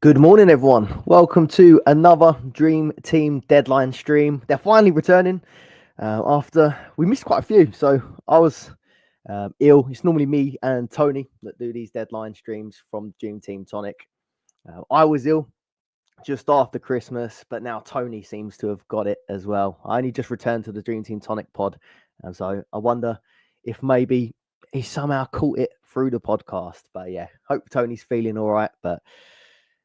Good morning, everyone. Welcome to another Dream Team deadline stream. They're finally returning after we missed quite a few. So I was ill. It's normally me and Tony that do these deadline streams from Dream Team Tonic. I was ill just after Christmas, but now Tony seems to have got it as well. I only just returned to the Dream Team Tonic pod. And so I wonder if maybe he somehow caught it through the podcast. But yeah, hope Tony's feeling all right. But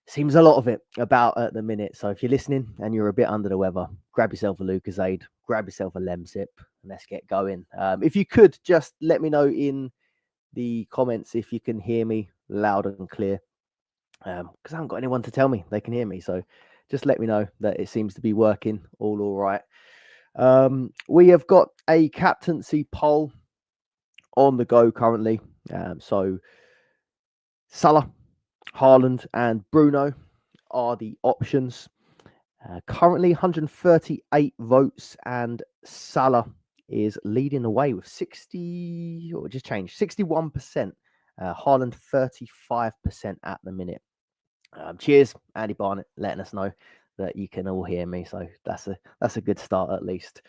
seems a lot of it about at the minute. So if you're listening and you're a bit under the weather, grab yourself a Lucozade, grab yourself a Lemsip, and let's get going. If you could just let me know in the comments if you can hear me loud and clear, because I haven't got anyone to tell me they can hear me. So just let me know that it seems to be working all right. We have got a captaincy poll on the go currently. So Salah, Haaland and Bruno are the options. Currently 138 votes, and Salah is leading the way with 61%. Haaland 35% at the minute. Cheers, Andy Barnett, letting us know that you can all hear me. So that's a good start at least.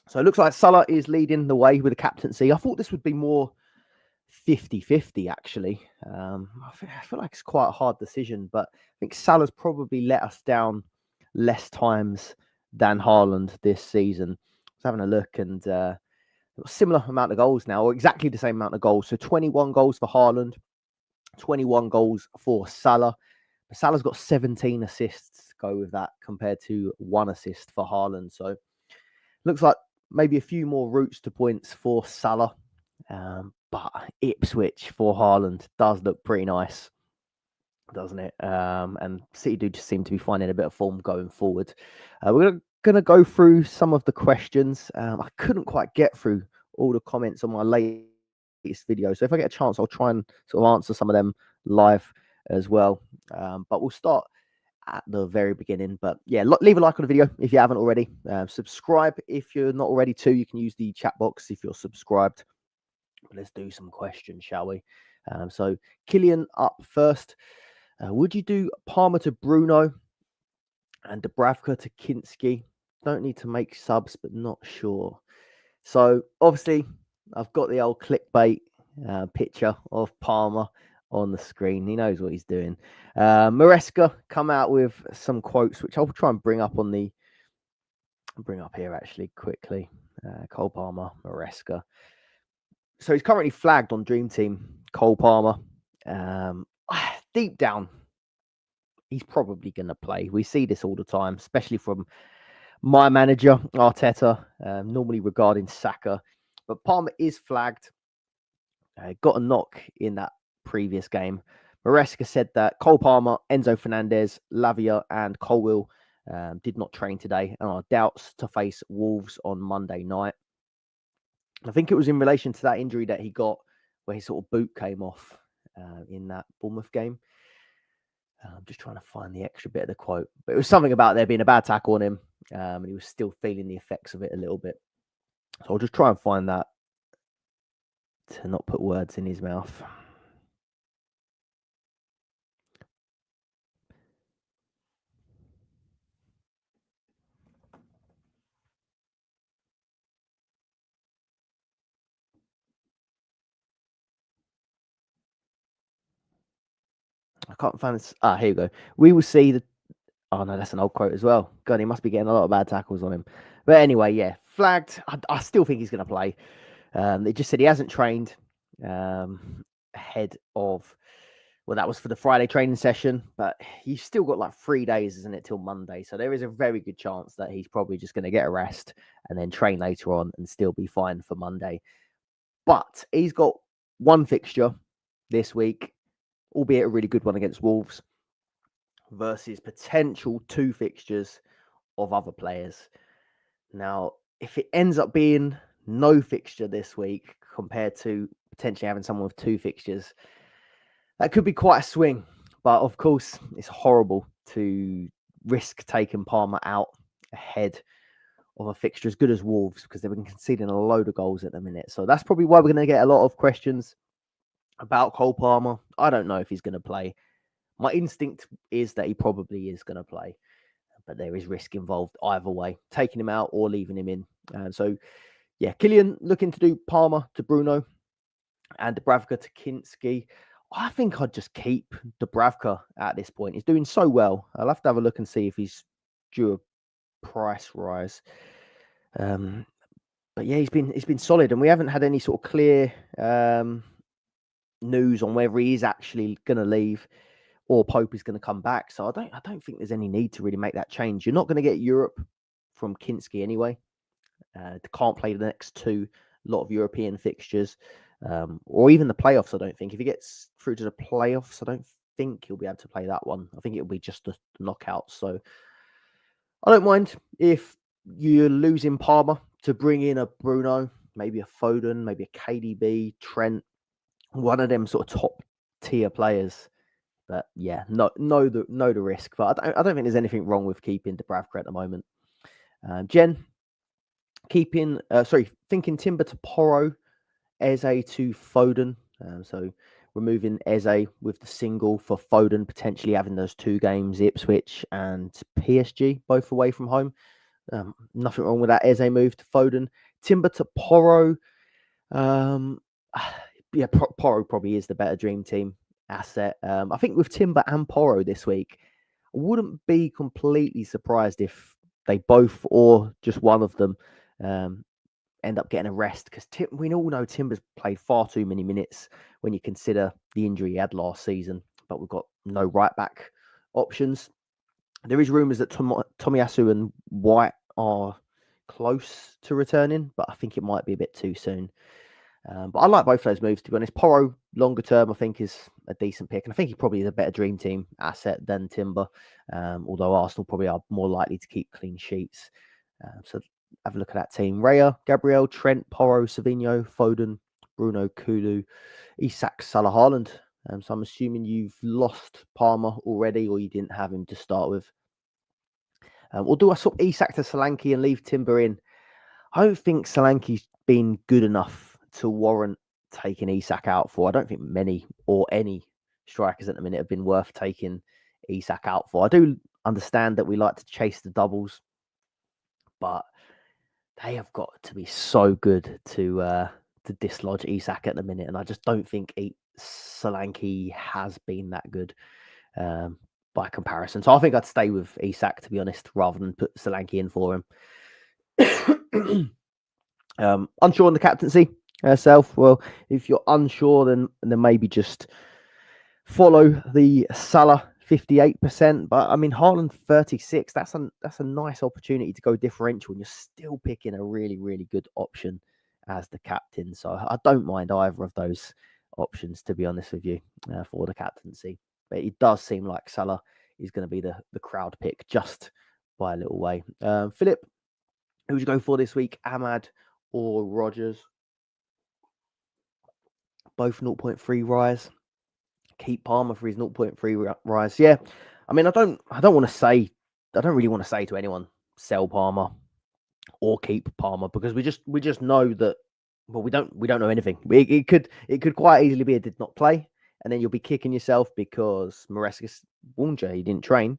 So it looks like Salah is leading the way with the captaincy. I thought this would be more 50-50 actually. I feel like it's quite a hard decision, but I think Salah's probably let us down less times than Haaland this season. I was having a look, and a similar amount of goals now, or exactly the same amount of goals. So 21 goals for Haaland, 21 goals for Salah. But Salah's got 17 assists to go with that, compared to 1 assist for Haaland. So looks like maybe a few more routes to points for Salah. But Ipswich for Haaland does look pretty nice, doesn't it? And City do just seem to be finding a bit of form going forward. We're going to go through some of the questions. I couldn't quite get through all the comments on my latest video, so if I get a chance, I'll try and sort of answer some of them live as well. But we'll start at the very beginning. But yeah, leave a like on the video if you haven't already. Subscribe if you're not already too. You can use the chat box if you're subscribed. Let's do some questions, shall we? So Killian up first. Would you do Palmer to Bruno and Dubravka to Kinski? Don't need to make subs, but not sure. So obviously, I've got the old clickbait picture of Palmer on the screen. He knows what he's doing. Maresca come out with some quotes, which I'll try and bring up here actually quickly. Cole Palmer, Maresca. So he's currently flagged on Dream Team, Cole Palmer. Deep down, he's probably going to play. We see this all the time, especially from my manager, Arteta, normally regarding Saka. But Palmer is flagged. Got a knock in that previous game. Maresca said that Cole Palmer, Enzo Fernandez, Lavia and Colwill did not train today and are doubts to face Wolves on Monday night. I think it was in relation to that injury that he got where his sort of boot came off in that Bournemouth game. I'm just trying to find the extra bit of the quote. But it was something about there being a bad tackle on him, and he was still feeling the effects of it a little bit. So I'll just try and find that to not put words in his mouth. I can't find this. Here you go. We will see the... Oh, no, that's an old quote as well. God, he must be getting a lot of bad tackles on him. But anyway, yeah, flagged. I still think he's going to play. They just said he hasn't trained ahead of... Well, that was for the Friday training session, but he's still got like 3 days, isn't it, till Monday? So there is a very good chance that he's probably just going to get a rest and then train later on and still be fine for Monday. But he's got one fixture this week, albeit a really good one against Wolves, versus potential 2 fixtures of other players. Now, if it ends up being no fixture this week compared to potentially having someone with 2 fixtures, that could be quite a swing. But of course, it's horrible to risk taking Palmer out ahead of a fixture as good as Wolves, because they've been conceding a load of goals at the minute. So that's probably why we're going to get a lot of questions about Cole Palmer. I don't know if he's going to play. My instinct is that he probably is going to play, but there is risk involved either way, taking him out or leaving him in. So, yeah, Killian looking to do Palmer to Bruno and Dubravka to Kinski. I think I'd just keep Dubravka at this point. He's doing so well. I'll have to have a look and see if he's due a price rise. But yeah, he's been solid, and we haven't had any sort of clear news on whether he is actually going to leave or Pope is going to come back. So I don't think there's any need to really make that change. You're not going to get Europe from Kinski anyway. Can't play the next two lot of European fixtures, or even the playoffs. I don't think if he gets through to the playoffs, I don't think he'll be able to play that one. I think it'll be just the knockouts. So I don't mind if you're losing Palmer to bring in a Bruno, maybe a Foden, maybe a KDB, Trent, one of them sort of top tier players. But yeah, know the risk. But I don't think there's anything wrong with keeping Dubravka at the moment. Jen, thinking Timber to Porro, Eze to Foden. So removing Eze with the single for Foden, potentially having those two games, Ipswich and PSG, both away from home. Nothing wrong with that Eze move to Foden. Timber to Porro. Yeah, Porro probably is the better dream team asset. I think with Timber and Porro this week, I wouldn't be completely surprised if they both or just one of them end up getting a rest, because we all know Timber's played far too many minutes when you consider the injury he had last season, but we've got no right back options. There is rumours that Tomiyasu and White are close to returning, but I think it might be a bit too soon. But I like both those moves, to be honest. Porro, longer term, I think is a decent pick. And I think he probably is a better dream team asset than Timber, although Arsenal probably are more likely to keep clean sheets. So have a look at that team. Raya, Gabriel, Trent, Porro, Savinho, Foden, Bruno, Kulu, Isak, Salah, Haaland. So I'm assuming you've lost Palmer already, or you didn't have him to start with. Or do I swap Isak to Solanke and leave Timber in? I don't think Solanke's been good enough to warrant taking Isak out for. I don't think many or any strikers at the minute have been worth taking Isak out for. I do understand that we like to chase the doubles, but they have got to be so good to dislodge Isak at the minute, and I just don't think Solanke has been that good by comparison. So I think I'd stay with Isak, to be honest, rather than put Solanke in for him. Unsure on the captaincy herself. Well, if you're unsure, then maybe just follow the Salah 58%. But I mean, Haaland 36. That's a nice opportunity to go differential, and you're still picking a really, really good option as the captain. So I don't mind either of those options, to be honest with you, for the captaincy. But it does seem like Salah is going to be the crowd pick just by a little way. Philip, who would you go for this week? Ahmad or Rodgers? Both 0.3 rise. Keep Palmer for his 0.3 rise. Yeah, I mean, I don't really want to say to anyone sell Palmer or keep Palmer, because we just know that. Well, we don't know anything. It could quite easily be a did not play, and then you'll be kicking yourself because Marescas warned you he didn't train.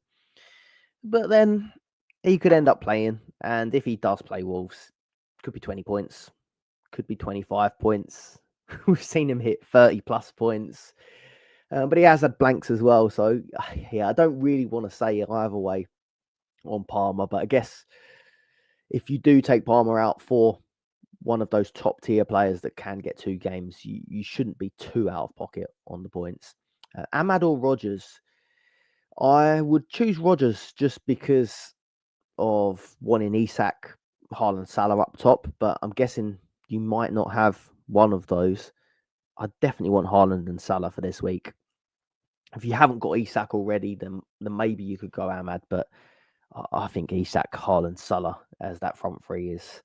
But then he could end up playing, and if he does play Wolves, could be 20 points, could be 25 points. We've seen him hit 30 plus points, but he has had blanks as well. So yeah, I don't really want to say either way on Palmer, but I guess if you do take Palmer out for one of those top tier players that can get two games, you shouldn't be too out of pocket on the points. Ahmad or Rodgers? I would choose Rodgers just because of wanting Isak, Haaland, Salah up top, but I'm guessing you might not have one of those. I definitely want Haaland and Salah for this week. If you haven't got Isak already, then maybe you could go Ahmad, but I think Isak, Haaland, Salah as that front three it's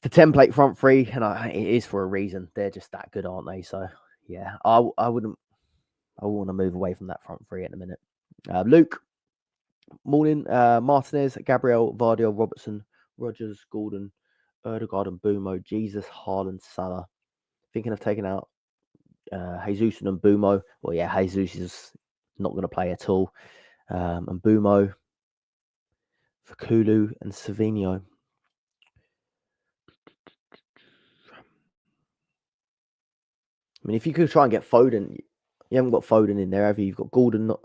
the template front three, and it is for a reason. They're just that good, aren't they? So yeah, I want to move away from that front three in a minute. Luke, morning. Martinez, Gabriel, Vardy, Robertson, Rodgers, Gordon, Erdegaard, and Bumo. Jesus, Haaland, Salah. Thinking of taking out Jesus and Bumo. Well, yeah, Jesus not going to play at all. And Bumo for Kulu and Savinho. I mean, if you could try and get Foden, you haven't got Foden in there, have you? You've got Gordon. Not.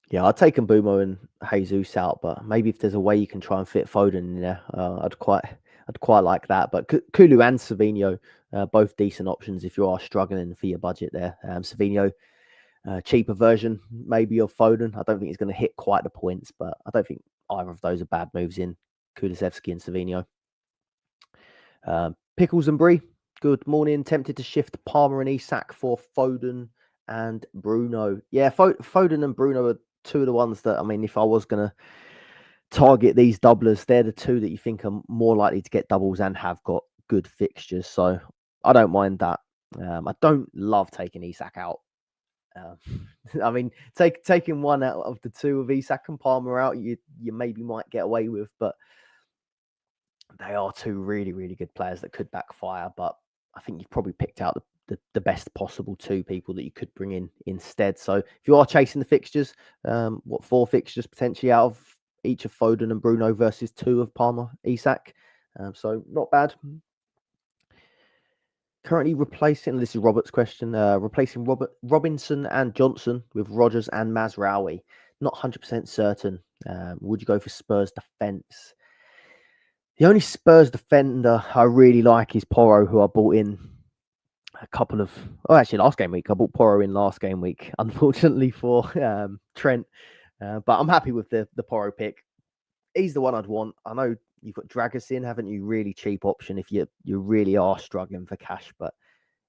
Yeah, I'd taken Bumo and Jesus out, but maybe if there's a way you can try and fit Foden in there, I'd quite like that. But Kulu and Savinho, both decent options if you are struggling for your budget there. Savinho, cheaper version maybe of Foden. I don't think he's going to hit quite the points, but I don't think either of those are bad moves in Kulusevski and Savinho. Pickles and Brie, good morning. Tempted to shift Palmer and Isak for Foden and Bruno. Yeah, Foden and Bruno are two of the ones that, I mean, if I was going to target these doublers, they're the two that you think are more likely to get doubles and have got good fixtures. So I don't mind that. I don't love taking Isak out. I mean, taking one out of the two of Isak and Palmer out, you maybe might get away with, but they are two really, really good players that could backfire. But I think you've probably picked out the best possible two people that you could bring in instead. So if you are chasing the fixtures, 4 fixtures potentially out of each of Foden and Bruno versus 2 of Palmer, Isak. So not bad. Currently replacing, this is Robert's question, replacing Robinson and Johnson with Rodgers and Mazraoui. Not 100% certain. Would you go for Spurs defence? The only Spurs defender I really like is Porro, who I bought in last game week. I bought Porro in last game week, unfortunately for Trent. But I'm happy with the Porro pick. He's the one I'd want. I know you've got Dragusin, haven't you? Really cheap option if you really are struggling for cash, but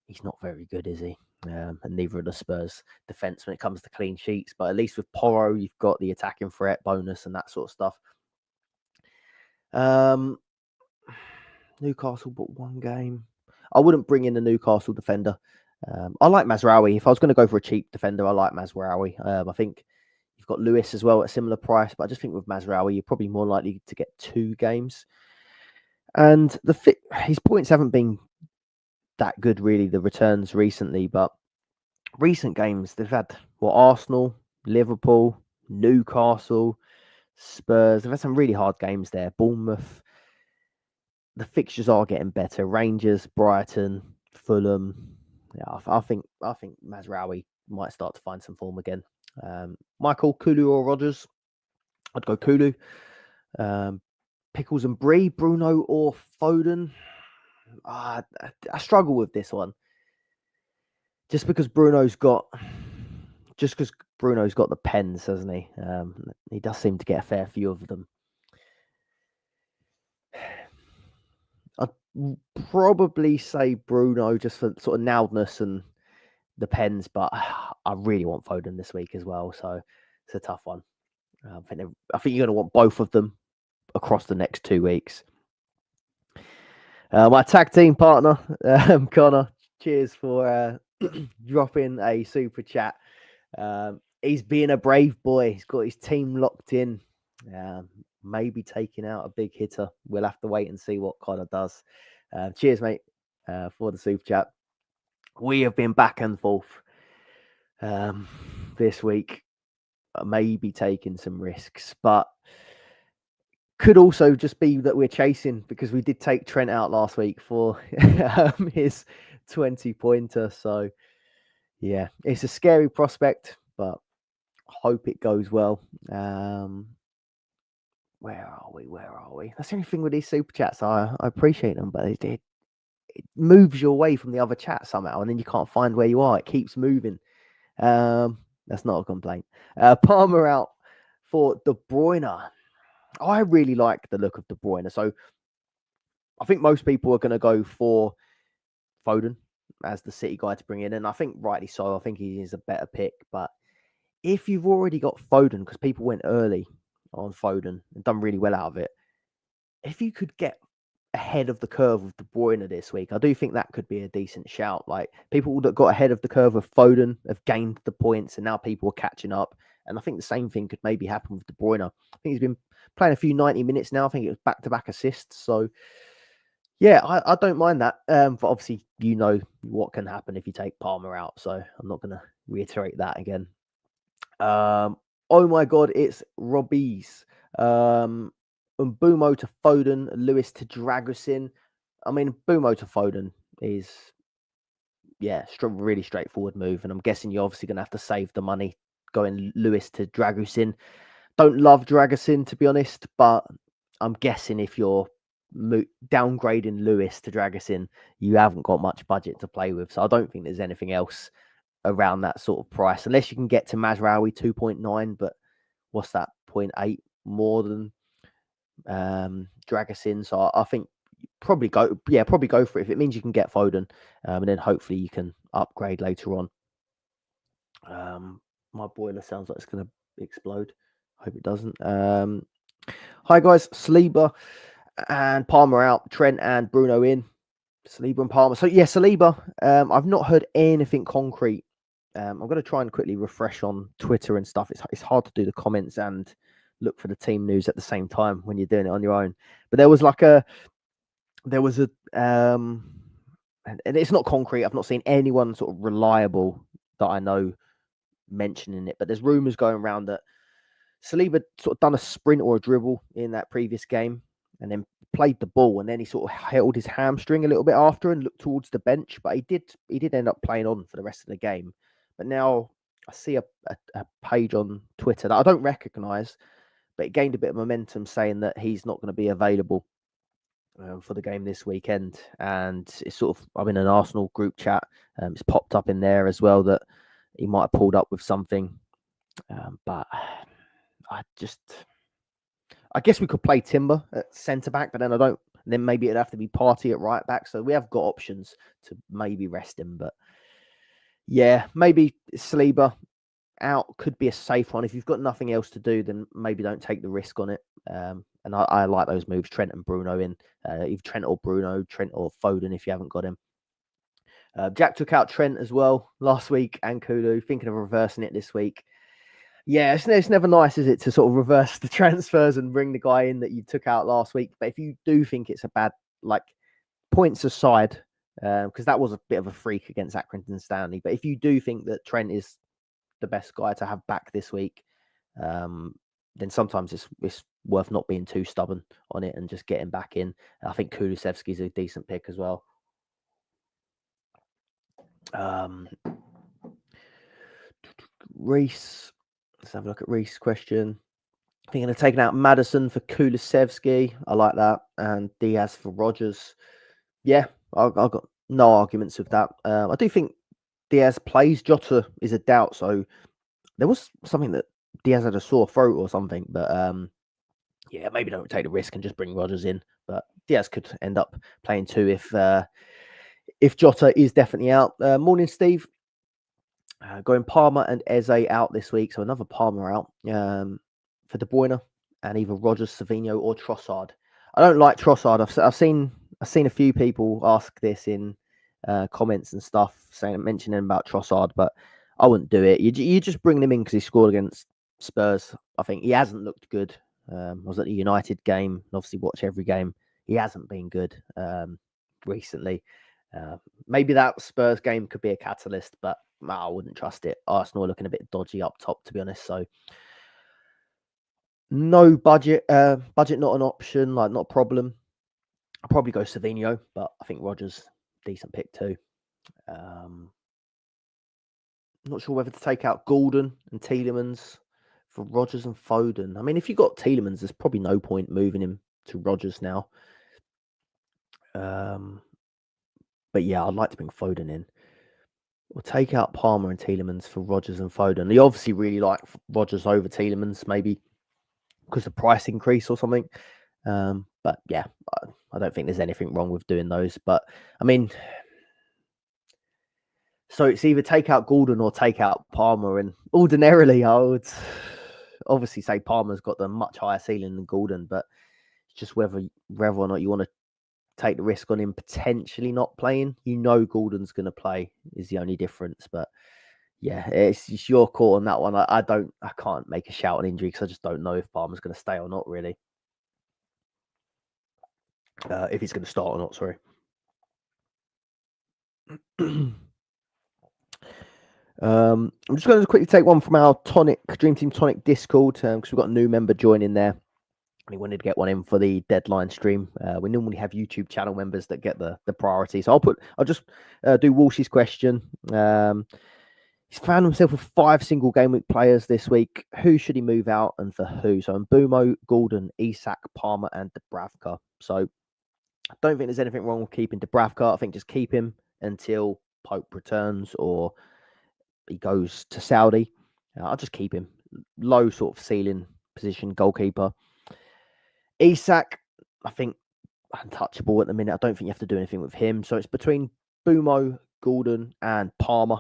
he's not very good, is he? And neither are the Spurs defence when it comes to clean sheets. But at least with Porro, you've got the attacking threat bonus and that sort of stuff. Newcastle but 1 game. I wouldn't bring in a Newcastle defender. I like Mazraoui. If I was going to go for a cheap defender, I like Mazraoui. I think you've got Lewis as well at a similar price, but I just think with Mazraoui, you're probably more likely to get 2 games. And his points haven't been that good, really, the returns recently, but recent games, they've had Arsenal, Liverpool, Newcastle, Spurs. They've had some really hard games there. Bournemouth. The fixtures are getting better. Rangers, Brighton, Fulham. Yeah, I think Mazraoui might start to find some form again. Michael, Kulu or Rodgers? I'd go Kulu. Pickles and Brie, Bruno or Foden? I struggle with this one. Just because Bruno's got the pens, hasn't he? He does seem to get a fair few of them. I'd probably say Bruno just for sort of nowedness and the pens, but I really want Foden this week as well, so it's a tough one. I think you're going to want both of them across the next 2 weeks. My tag team partner, Connor, cheers for dropping a super chat. He's being a brave boy. He's got his team locked in. Maybe taking out a big hitter. We'll have to wait and see what Connor does. Cheers, mate, for the super chat. We have been back and forth this week. Maybe taking some risks, but could also just be that we're chasing because we did take Trent out last week for his 20-pointer. So, yeah, it's a scary prospect, but hope it goes well. Where are we? That's the only thing with these super chats. I appreciate them, but it moves you away from the other chat somehow, and then you can't find where you are. It keeps moving. That's not a complaint. Palmer out for De Bruyne. I really like the look of De Bruyne. So I think most people are going to go for Foden as the City guy to bring in. And I think rightly so. I think he is a better pick. But if you've already got Foden, because people went early on Foden and done really well out of it, if you could get ahead of the curve with De Bruyne this week, I do think that could be a decent shout. Like people that got ahead of the curve of Foden have gained the points and now people are catching up. And I think the same thing could maybe happen with De Bruyne. I think he's been playing a few 90 minutes now. I think it was back-to-back assists. So, Yeah, I don't mind that. But obviously, you know what can happen if you take Palmer out, so I'm not going to reiterate that again. Oh my God, it's Robbie's. Mbumo to Foden, Lewis to Dragusin. I mean, Mbumo to Foden is, yeah, really straightforward move. And I'm guessing you're obviously going to have to save the money going Lewis to Dragusin. Don't love Dragusin, to be honest, but I'm guessing if you're downgrading Lewis to Dragusin, you haven't got much budget to play with. So I don't think there's anything else around that sort of price, unless you can get to Mazraoui 2.9, but what's that, 0.8 more than Dragusin? So I think probably go for it if it means you can get Foden, and then hopefully you can upgrade later on. My boiler sounds like it's going to explode. Hope it doesn't. Hi guys, Saliba and Palmer out, Trent and Bruno in. Saliba and Palmer. So yeah, Saliba. I've not heard anything concrete. I'm going to try and quickly refresh on Twitter and stuff. It's hard to do the comments and look for the team news at the same time when you're doing it on your own. But there was and it's not concrete. I've not seen anyone sort of reliable that I know mentioning it. But there's rumours going around that Saliba sort of done a sprint or a dribble in that previous game and then played the ball, and then he sort of held his hamstring a little bit after and looked towards the bench, but he did end up playing on for the rest of the game. But now I see a page on Twitter that I don't recognise, but it gained a bit of momentum saying that he's not going to be available for the game this weekend. And it's sort of, I'm in an Arsenal group chat. It's popped up in there as well that he might have pulled up with something, but I guess we could play Timber at centre back, but then maybe it'd have to be Partey at right back. So we have got options to maybe rest him. But yeah, maybe Saliba out could be a safe one. If you've got nothing else to do, then maybe don't take the risk on it. And I like those moves. Trent and Bruno in. Either Trent or Bruno, Trent or Foden if you haven't got him. Jack took out Trent as well last week and Kulu. Thinking of reversing it this week. Yeah, it's never nice, is it, to sort of reverse the transfers and bring the guy in that you took out last week. But if you do think it's a bad, like, points aside, because that was a bit of a freak against Accrington Stanley. But if you do think that Trent is the best guy to have back this week, then sometimes it's worth not being too stubborn on it and just getting back in. I think Kulusevski's a decent pick as well. Reese. Let's have a look at Reese's question. Thinking of taking out Madison for Kulusevski. I like that. And Diaz for Rogers. Yeah, I've got no arguments with that. I do think Diaz plays. Jota is a doubt. So there was something that Diaz had a sore throat or something. But yeah, maybe don't take the risk and just bring Rogers in. But Diaz could end up playing too if Jota is definitely out. Morning, Steve. Going Palmer and Eze out this week, so another Palmer out for De Bruyne and either Rogers, Savinho, or Trossard. I don't like Trossard. I've seen a few people ask this in comments and stuff, mentioning about Trossard, but I wouldn't do it. You just bring him in because he scored against Spurs. I think he hasn't looked good. I was at the United game, and obviously watch every game. He hasn't been good recently. Maybe that Spurs game could be a catalyst, but I wouldn't trust it. Arsenal are looking a bit dodgy up top, to be honest. So no budget, budget not an option, like not a problem. I'll probably go Savinho, but I think Rogers decent pick too. Not sure whether to take out Gordon and Tielemans for Rogers and Foden. I mean, if you got Tielemans, there's probably no point moving him to Rogers now. But yeah, I'd like to bring Foden in. We'll take out Palmer and Tielemans for Rogers and Foden. They obviously really like Rogers over Tielemans, maybe because of price increase or something. But yeah, I don't think there's anything wrong with doing those. But I mean, so it's either take out Gordon or take out Palmer. And ordinarily, I would obviously say Palmer's got the much higher ceiling than Gordon, but it's just whether or not you want to take the risk on him potentially not playing. Gordon's going to play is the only difference. But yeah, it's your call on that one. I can't make a shout on injury because I just don't know if Palmer's going to stay or not, really. if he's going to start or not. Sorry. I'm just going to quickly take one from our Dream Team Tonic Discord because we've got a new member joining there. He wanted to get one in for the deadline stream. We normally have YouTube channel members that get the priority. So I'll just do Walsh's question. He's found himself with 5 single game week players this week. Who should he move out and for who? So Mbumo, Gordon, Isak, Palmer, and Dubravka. So I don't think there's anything wrong with keeping Dubravka. I think just keep him until Pope returns or he goes to Saudi. I'll just keep him. Low sort of ceiling position, goalkeeper. Isak, I think untouchable at the minute. I don't think you have to do anything with him. So it's between Mbumo, Gordon, and Palmer.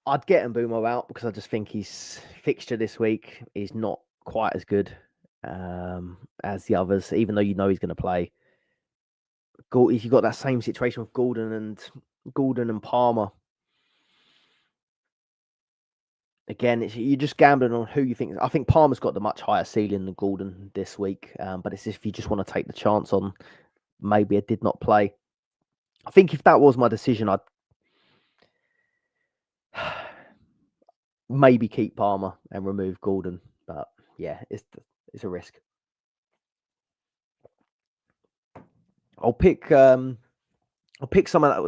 I'd get Mbumo out because I just think his fixture this week is not quite as good as the others, even though you know he's going to play. If you've got that same situation with Gordon and Palmer, again, you're just gambling on who you think. I think Palmer's got the much higher ceiling than Gordon this week, but it's if you just want to take the chance on maybe I did not play. I think if that was my decision, I'd maybe keep Palmer and remove Gordon. But yeah, it's a risk. I'll pick someone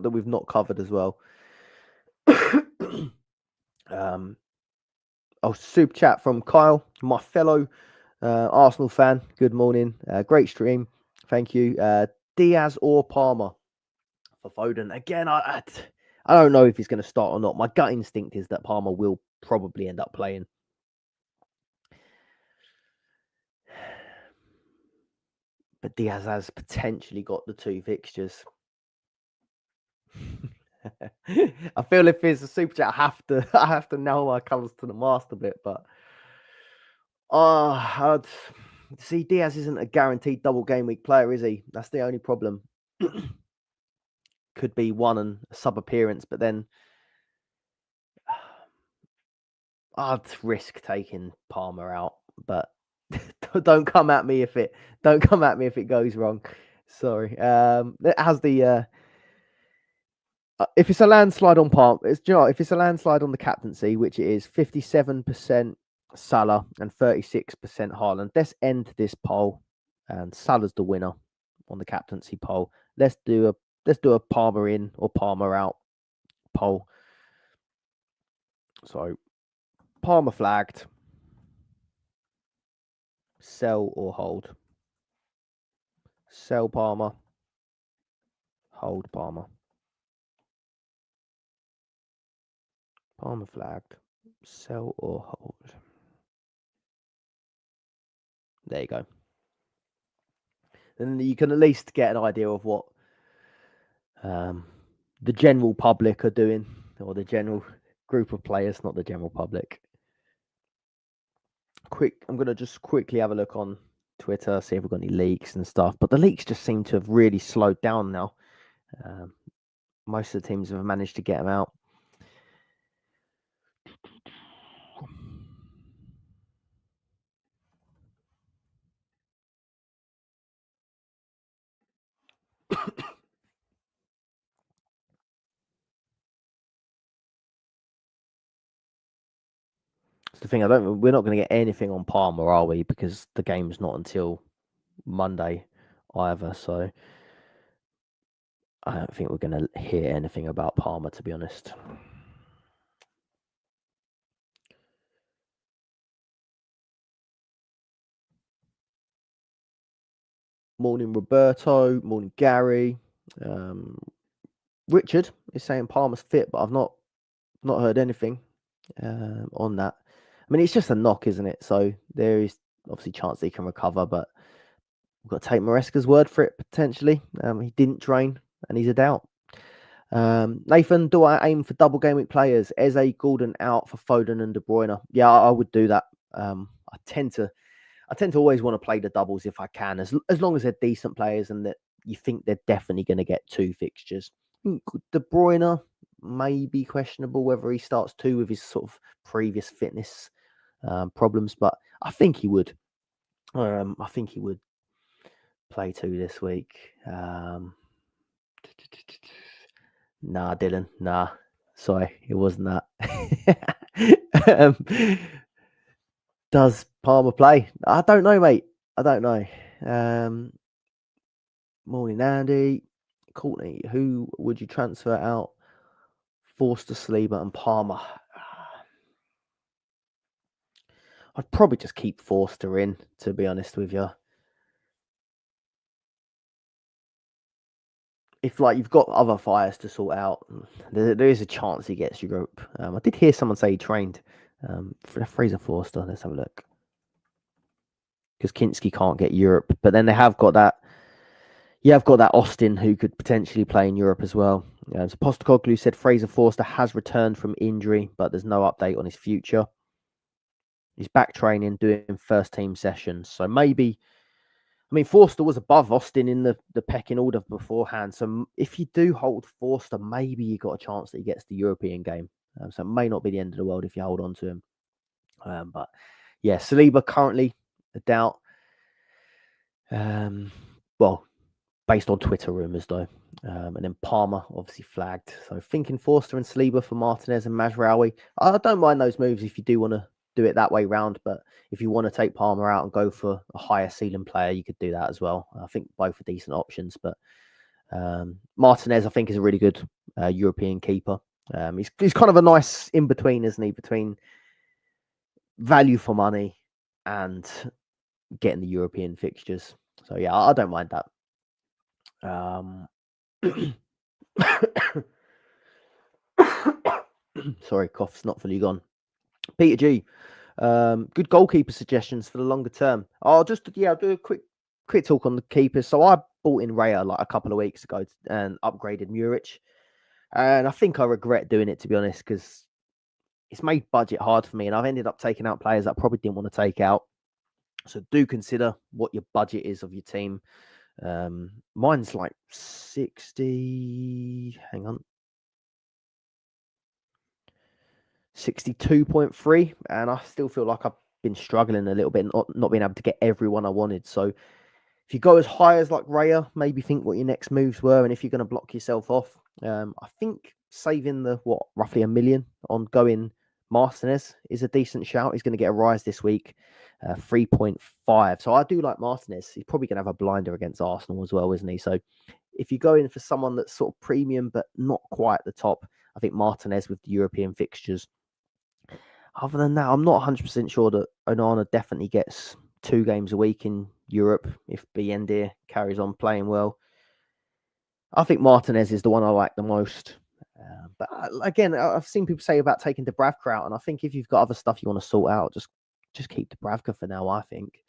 that we've not covered as well. Super chat from Kyle, my fellow Arsenal fan. Good morning. Great stream. Thank you. Diaz or Palmer for Foden. Again, I don't know if he's going to start or not. My gut instinct is that Palmer will probably end up playing. But Diaz has potentially got the 2 fixtures. I feel if it's a super chat, I have to nail my colours to the mast a bit, but I'd see Diaz isn't a guaranteed double game week player, is he? That's the only problem. Could be one and a sub appearance, but then I'd risk taking Palmer out, but don't come at me if it goes wrong. Sorry. It has the if it's a landslide on Palmer, if it's a landslide on the captaincy, which it is 57% Salah and 36% Haaland. Let's end this poll, and Salah's the winner on the captaincy poll. Let's do a Palmer in or Palmer out poll. So Palmer flagged. Sell or hold? Sell Palmer. Hold Palmer. Palmer flagged. Sell or hold? There you go. And you can at least get an idea of what the general public are doing, or the general group of players, not the general public. I'm going to just quickly have a look on Twitter, see if we've got any leaks and stuff. But the leaks just seem to have really slowed down now. Most of the teams have managed to get them out. It's the thing. We're not going to get anything on Palmer, are we? Because the game's not until Monday either. So I don't think we're going to hear anything about Palmer, to be honest. Morning, Roberto. Morning, Gary. Richard is saying Palmer's fit, but I've not heard anything on that. I mean, it's just a knock, isn't it? So there is obviously chance that he can recover, but we've got to take Maresca's word for it, potentially. He didn't train, and he's a doubt. Nathan, do I aim for double game week players? Eze, Gordon out for Foden and De Bruyne. Yeah, I would do that. I tend to always want to play the doubles if I can, as long as they're decent players and that you think they're definitely going to get 2 fixtures. De Bruyne may be questionable whether he starts 2 with his sort of previous fitness problems, but I think he would. play 2 this week. Nah, Dylan. Nah. Sorry, it wasn't that. Does Palmer play? I don't know, mate. I don't know. Morning, Andy. Courtney, who would you transfer out? Forster, Saliba, and Palmer. I'd probably just keep Forster in, to be honest with you. If you've got other fires to sort out, there is a chance he gets Europe. I did hear someone say he trained for Fraser Forster. Let's have a look. Because Kinski can't get Europe, but then they have got that. You have got that Austin who could potentially play in Europe as well. So Postecoglou said Fraser Forster has returned from injury, but there's no update on his future. He's back training, doing first team sessions. So maybe, Forster was above Austin in the pecking order beforehand. So if you do hold Forster, maybe you got a chance that he gets the European game. So it may not be the end of the world if you hold on to him. But yeah, Saliba currently a doubt. Well, based on Twitter rumours though. And then Palmer obviously flagged. So thinking Forster and Saliba for Martinez and Mazraoui. I don't mind those moves if you do want to do it that way round. But if you want to take Palmer out and go for a higher ceiling player, you could do that as well. I think both are decent options. But Martinez, I think, is a really good European keeper. He's kind of a nice in-between, isn't he? Between value for money and getting the European fixtures. So yeah, I don't mind that. Sorry, cough's not fully gone. Peter G, good goalkeeper suggestions for the longer term. I'll do a quick talk on the keepers. So I bought in Raya a couple of weeks ago and upgraded Muric, and I think I regret doing it, to be honest, because it's made budget hard for me, and I've ended up taking out players that I probably didn't want to take out. So do consider what your budget is of your team. Mine's like 60. Hang on. 62.3, and I still feel like I've been struggling a little bit, not being able to get everyone I wanted. So if you go as high as like Raya, maybe think what your next moves were, and if you're going to block yourself off. I think saving roughly $1 million on going Martinez is a decent shout. He's going to get a rise this week, 3.5. So I do like Martinez. He's probably going to have a blinder against Arsenal as well, isn't he? So if you go in for someone that's sort of premium but not quite the top, I think Martinez with the European fixtures. Other than that, I'm not 100% sure that Onana definitely gets 2 games a week in Europe if Biendir carries on playing well. I think Martinez is the one I like the most. But again, I've seen people say about taking Dubravka out, and I think if you've got other stuff you want to sort out, just keep Dubravka for now, I think.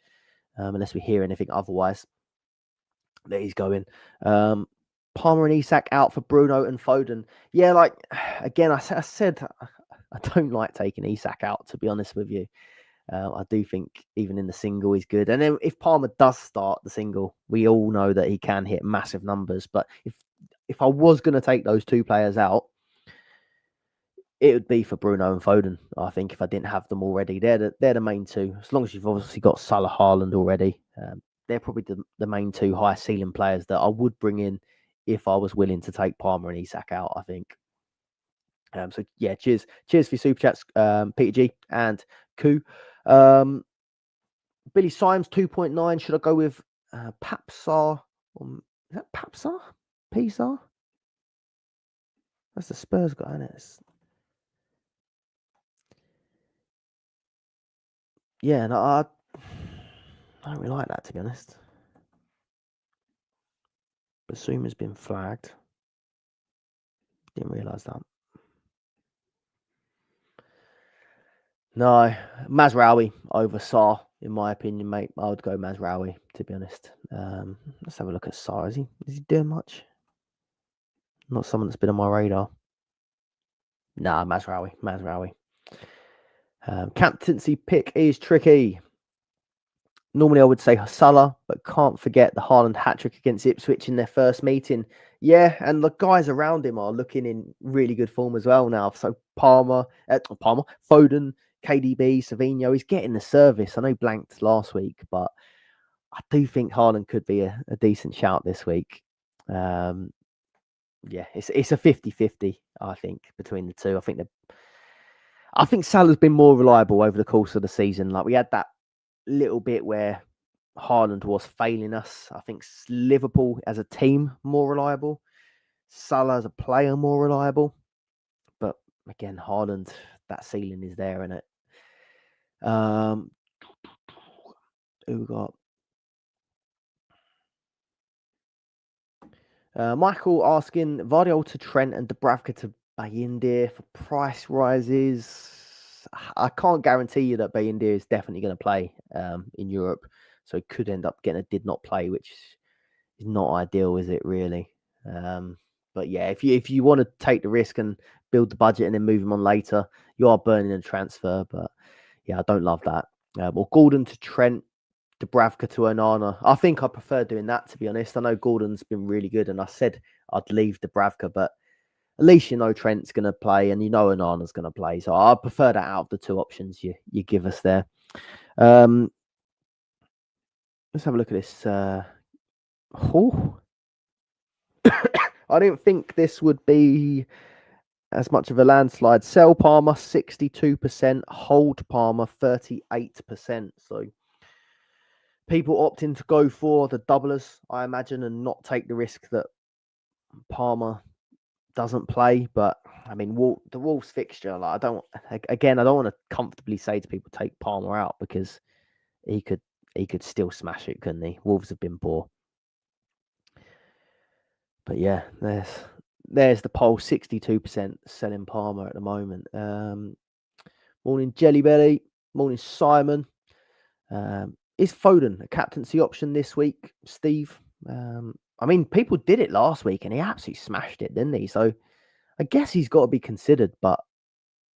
Unless we hear anything otherwise that he's going. Palmer and Isak out for Bruno and Foden. Yeah, again, I said I don't like taking Isak out, to be honest with you. I do think even in the single he's good. And then if Palmer does start the single, we all know that he can hit massive numbers. But if I was going to take those 2 players out, it would be for Bruno and Foden. I think if I didn't have them already, they're the main 2. As long as you've obviously got Salah, Haaland already, they're probably the main 2 high ceiling players that I would bring in if I was willing to take Palmer and Isak out, I think. So yeah, cheers for your super chats, Peter G and Koo. Billy Symes 2.9. Should I go with Papsar? Is that Papsar? Psar? That's the Spurs guy, isn't it? Yeah, no, I don't really like that, to be honest. Basuma's been flagged. Didn't realise that. No, Mazraoui over Sarr, in my opinion, mate. I would go Mazraoui, to be honest. Let's have a look at Sarr. Is he doing much? Not someone that's been on my radar. Nah, Mazraoui. Captaincy pick is tricky. Normally I would say Salah, but can't forget the Haaland hat-trick against Ipswich in their first meeting. Yeah, and the guys around him are looking in really good form as well now. So Palmer, Foden, KDB, Savinho, he's getting the service. I know he blanked last week, but I do think Haaland could be a decent shout this week. Yeah, it's a 50-50, I think, between the two. I think Salah's been more reliable over the course of the season. Like, we had that little bit where Haaland was failing us. I think Liverpool as a team more reliable. Salah as a player more reliable. But again, Haaland, that ceiling is there, isn't it? Who we got? Michael asking Vardy to Trent and Dubravka to Bayindir for price rises. I can't guarantee you that Bayindir is definitely going to play in Europe, so he could end up getting a did not play, which is not ideal, is it really? But yeah, if you want to take the risk and build the budget and then move him on later, you are burning a transfer. But yeah, I don't love that. Or Gordon to Trent, Dubravka to Onana. I think I prefer doing that, to be honest. I know Gordon's been really good, and I said I'd leave Dubravka, but at least you know Trent's going to play and you know Onana's going to play. So I prefer that out of the two options you give us there. Let's have a look at this. I didn't think this would be as much of a landslide. Sell Palmer 62%, hold Palmer 38%. So people opting to go for the doublers, I imagine, and not take the risk that Palmer doesn't play. But I mean, the Wolves fixture, like, I don't want to comfortably say to people take Palmer out, because he could still smash it, couldn't he? Wolves have been poor. But yeah, there's the poll. 62% selling Palmer at the moment. Morning Jelly Belly. Morning Simon. Is Foden a captaincy option this week, Steve? I mean, people did it last week and he absolutely smashed it, didn't he? So I guess he's got to be considered, but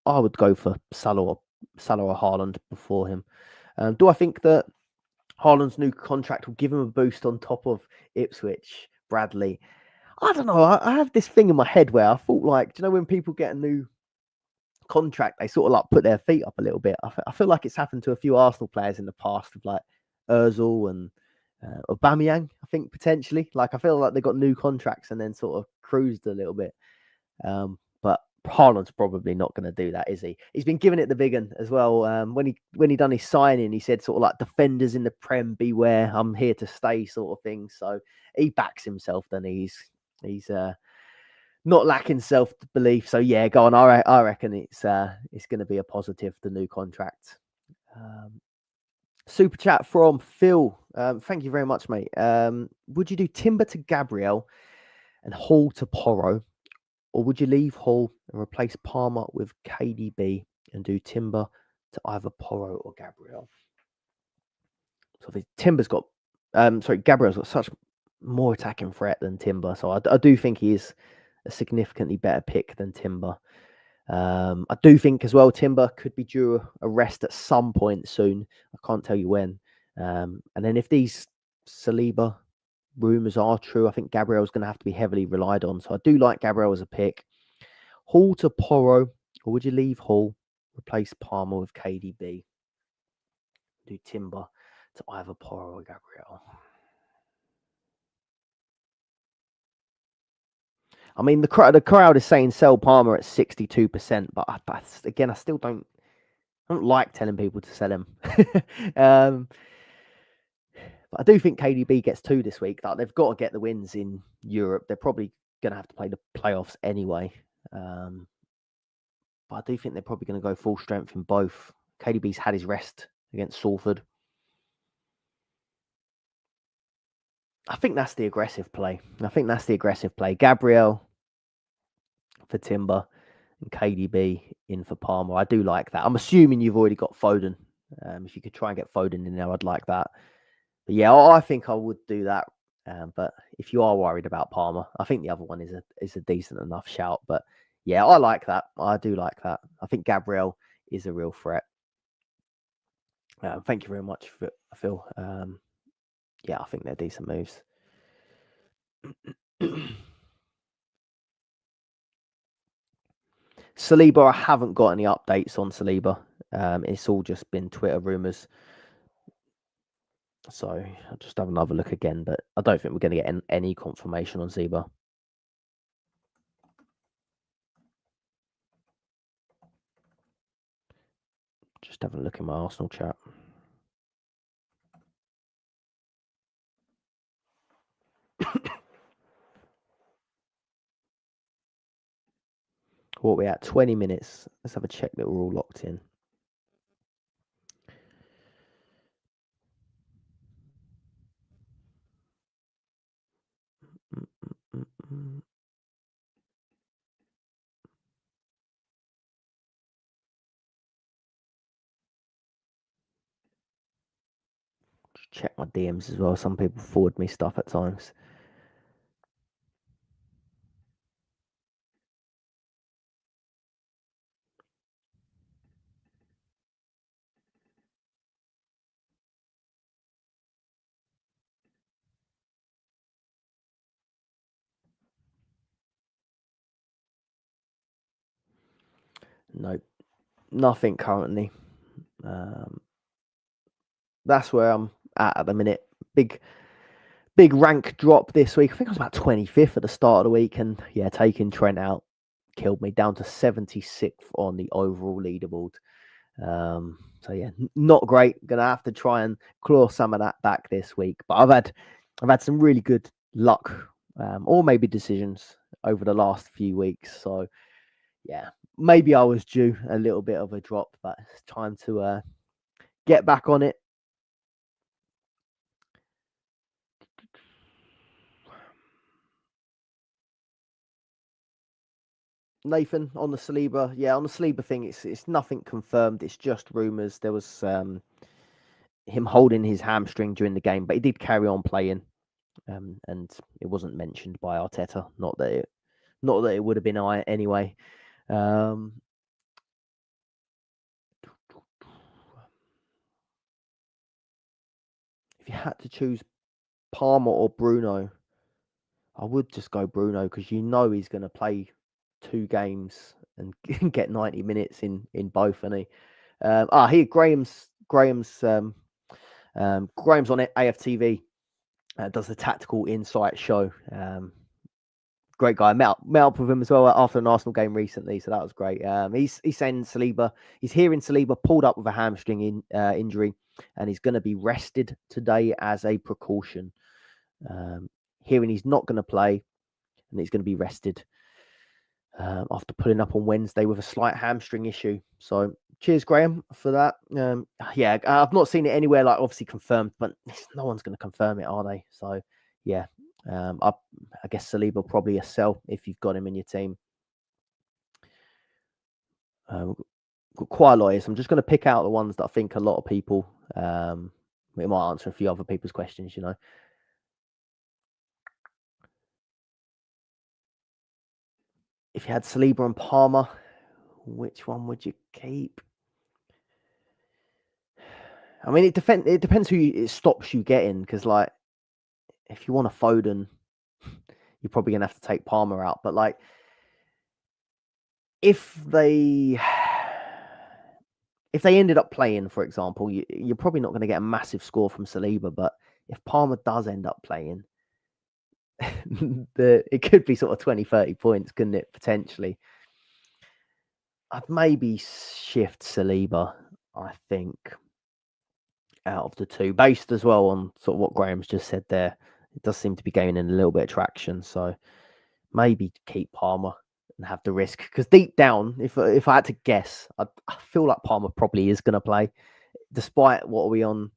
I would go for Salah or Haaland before him. Do I think that Haaland's new contract will give him a boost on top of Ipswich, Bradley? I don't know. I have this thing in my head where I thought, like, do you know when people get a new contract, they sort of like put their feet up a little bit? I feel like it's happened to a few Arsenal players in the past, with like Ozil and Aubameyang, I think, potentially. Like, I feel like they got new contracts and then sort of cruised a little bit. But Haaland's probably not going to do that, is he? He's been giving it the big one as well. When he done his signing, he said sort of like, defenders in the Prem, beware, I'm here to stay, sort of thing. So he backs himself, then he's not lacking self-belief. So yeah, go on. I reckon it's going to be a positive, the new contract. Super chat from Phil. Thank you very much, mate. Would you do Timber to Gabriel and Hall to Porro, or would you leave Hall and replace Palmer with KDB and do Timber to either Porro or Gabriel? So Timber's got, Gabriel's got such more attacking threat than Timber. So I do think he is a significantly better pick than Timber. I do think as well Timber could be due a rest at some point soon. I can't tell you when. And then if these Saliba rumours are true, I think Gabriel's going to have to be heavily relied on. So I do like Gabriel as a pick. Hall to Porro, or would you leave Hall, replace Palmer with KDB, do Timber to either Porro or Gabriel? I mean, the crowd is saying sell Palmer at 62%, but again, I still don't like telling people to sell him. But I do think KDB gets 2 this week. Like, they've got to get the wins in Europe. They're probably going to have to play the playoffs anyway. But I do think they're probably going to go full strength in both. KDB's had his rest against Salford. I think that's the aggressive play. Gabriel for Timber and KDB in for Palmer. I do like that. I'm assuming you've already got Foden. If you could try and get Foden in there, I'd like that. But yeah, I think I would do that. But if you are worried about Palmer, I think the other one is a decent enough shout. But yeah, I like that. I do like that. I think Gabriel is a real threat. Thank you very much, Phil. Yeah, I think they're decent moves. Saliba, I haven't got any updates on Saliba. It's all just been Twitter rumours. So I'll just have another look again, but I don't think we're going to get any confirmation on Zeba. Just having a look in my Arsenal chat. What are we at? 20 minutes. Let's have a check that we're all locked in. Just check my DMs as well. Some people forward me stuff at times. Nope, nothing currently. That's where I'm at the minute. Big rank drop this week. I think I was about 25th at the start of the week, and yeah, taking Trent out killed me down to 76th on the overall leaderboard. So yeah, not great. Gonna have to try and claw some of that back this week. But I've had some really good luck, or maybe decisions over the last few weeks. So yeah, maybe I was due a little bit of a drop, but it's time to get back on it. Nathan, on the Saliba, yeah, on the Saliba thing, it's nothing confirmed. It's just rumours. There was him holding his hamstring during the game, but he did carry on playing, and it wasn't mentioned by Arteta. Not that it would have been anyway. If you had to choose Palmer or Bruno, I would just go Bruno because you know he's going to play 2 games and get 90 minutes in both, and here Graham's on it. AFTV does the tactical insight show. Great guy. Met up with him as well after an Arsenal game recently, so that was great. He's saying Saliba. He's hearing Saliba pulled up with a hamstring injury, and he's going to be rested today as a precaution. Hearing he's not going to play, and he's going to be rested after pulling up on Wednesday with a slight hamstring issue. So cheers, Graham, for that. Yeah, I've not seen it anywhere like obviously confirmed, but no one's going to confirm it, are they? So yeah, I guess Saliba probably a sell if you've got him in your team. Got quite a lot here, so I'm just going to pick out the ones that I think a lot of people. We might answer a few other people's questions, If you had Saliba and Palmer, which one would you keep? I mean, it depends who it stops you getting, because like if you want a Foden, you're probably gonna have to take Palmer out. But like if they ended up playing, for example, you're probably not going to get a massive score from Saliba. But if Palmer does end up playing, it could be sort of 20, 30 points, couldn't it, potentially? I'd maybe shift Saliba, I think, out of the two, based as well on sort of what Graham's just said there. It does seem to be gaining a little bit of traction. So maybe keep Palmer and have the risk. Because deep down, if I had to guess, I feel like Palmer probably is going to play. Despite what are we on?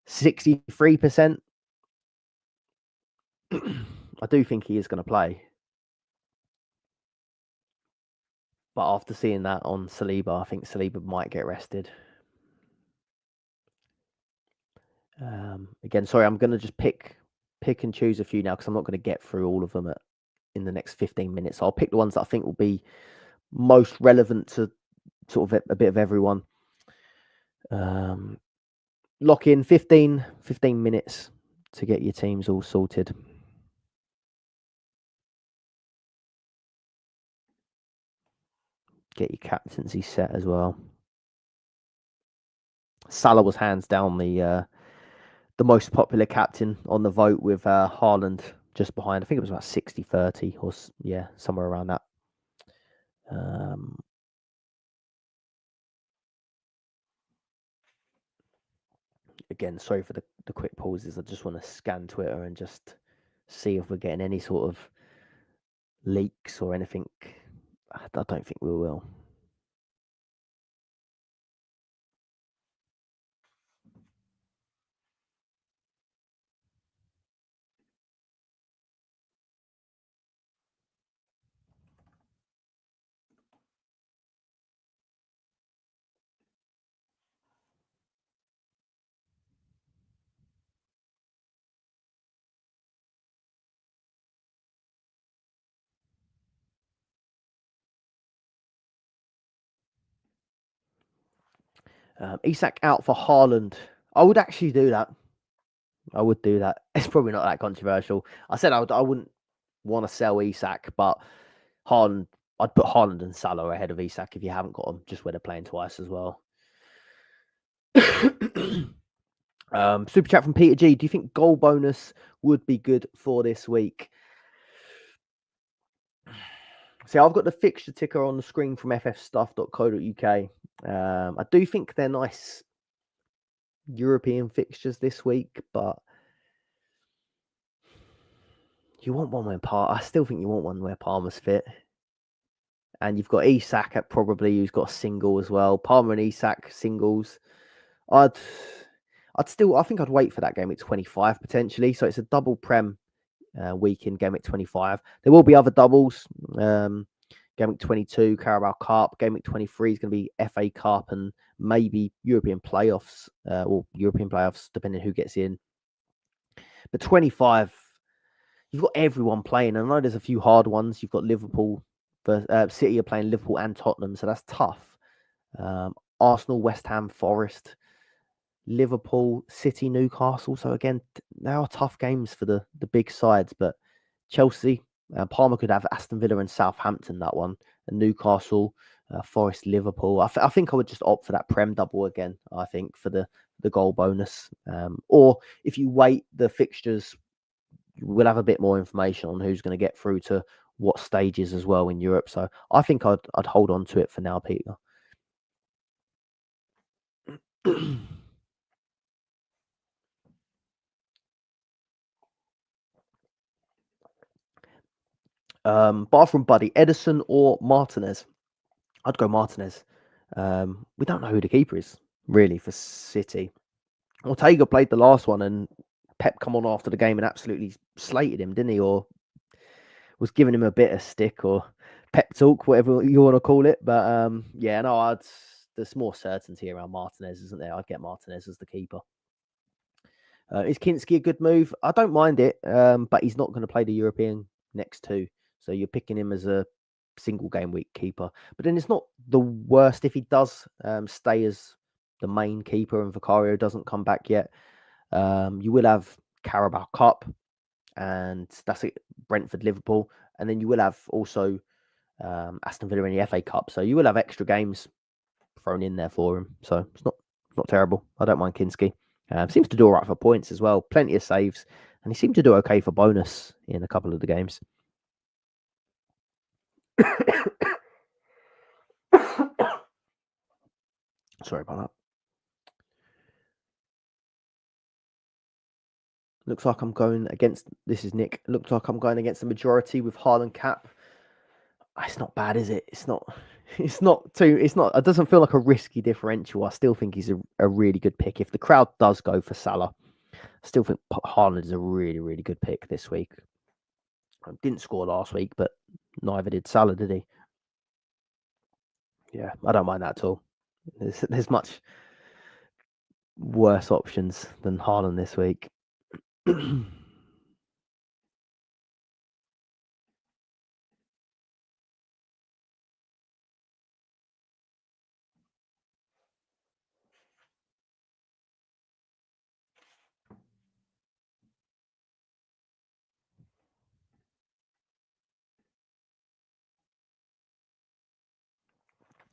63%. I do think he is going to play. But after seeing that on Saliba, I think Saliba might get rested. Again, sorry, I'm going to just pick and choose a few now because I'm not going to get through all of them in the next 15 minutes. So I'll pick the ones that I think will be most relevant to sort of a bit of everyone. Lock in 15 minutes to get your teams all sorted. Get your captaincy set as well. Salah was hands down the the most popular captain on the vote with Haaland just behind. I think it was about 60-30 or yeah, somewhere around that. Again, sorry for the quick pauses. I just want to scan Twitter and just see if we're getting any sort of leaks or anything. I don't think we will. Isak out for Haaland. I would actually do that. I would do that. It's probably not that controversial. I said I wouldn't want to sell Isak, but Haaland, I'd put Haaland and Salah ahead of Isak if you haven't got them, just where they're playing twice as well. Super chat from Peter G. Do you think goal bonus would be good for this week? See, I've got the fixture ticker on the screen from ffstuff.co.uk. I do think they're nice European fixtures this week, but you want one where I still think you want one where Palmer's fit. And you've got Isak at probably who's got a single as well. Palmer and Isak singles. I think I'd wait for that game at 25 potentially. So it's a double prem week in game at 25. There will be other doubles. Game week 22, Carabao Cup. Game week 23 is going to be FA Cup and maybe European playoffs, or European playoffs, depending who gets in. But 25, you've got everyone playing. I know there's a few hard ones. You've got Liverpool, City are playing Liverpool and Tottenham, so that's tough. Arsenal, West Ham, Forest, Liverpool, City, Newcastle. So again, they are tough games for the big sides. But Chelsea, Palmer could have Aston Villa and Southampton that one, and Newcastle, Forest, Liverpool. I think I would just opt for that Prem double again. I think for the goal bonus, or if you wait the fixtures, we'll have a bit more information on who's going to get through to what stages as well in Europe. So I think I'd hold on to it for now, Peter. Bathroom buddy, Edison or Martinez? I'd go Martinez. We don't know who the keeper is really for City. Ortega played the last one, and Pep come on after the game and absolutely slated him, didn't he? Or was giving him a bit of stick or pep talk, whatever you want to call it. But yeah, no, there's more certainty around Martinez, isn't there? I'd get Martinez as the keeper. Is Kinski a good move? I don't mind it, but he's not going to play the European next two. So you're picking him as a single game week keeper. But then it's not the worst if he does stay as the main keeper and Vicario doesn't come back yet. You will have Carabao Cup, and that's it, Brentford, Liverpool. And then you will have also Aston Villa in the FA Cup. So you will have extra games thrown in there for him. So it's not terrible. I don't mind Kinski. Seems to do all right for points as well. Plenty of saves. And he seemed to do okay for bonus in a couple of the games. Sorry about that. Looks like I'm going against... This is Nick. Looks like I'm going against the majority with Haaland cap. It's not bad, is it? It's not... It's not too... It's not... It doesn't feel like a risky differential. I still think he's a really good pick. If the crowd does go for Salah, I still think Haaland is a really, really good pick this week. Didn't score last week, but neither did Salah, did he? Yeah, I don't mind that at all. There's much worse options than Haaland this week.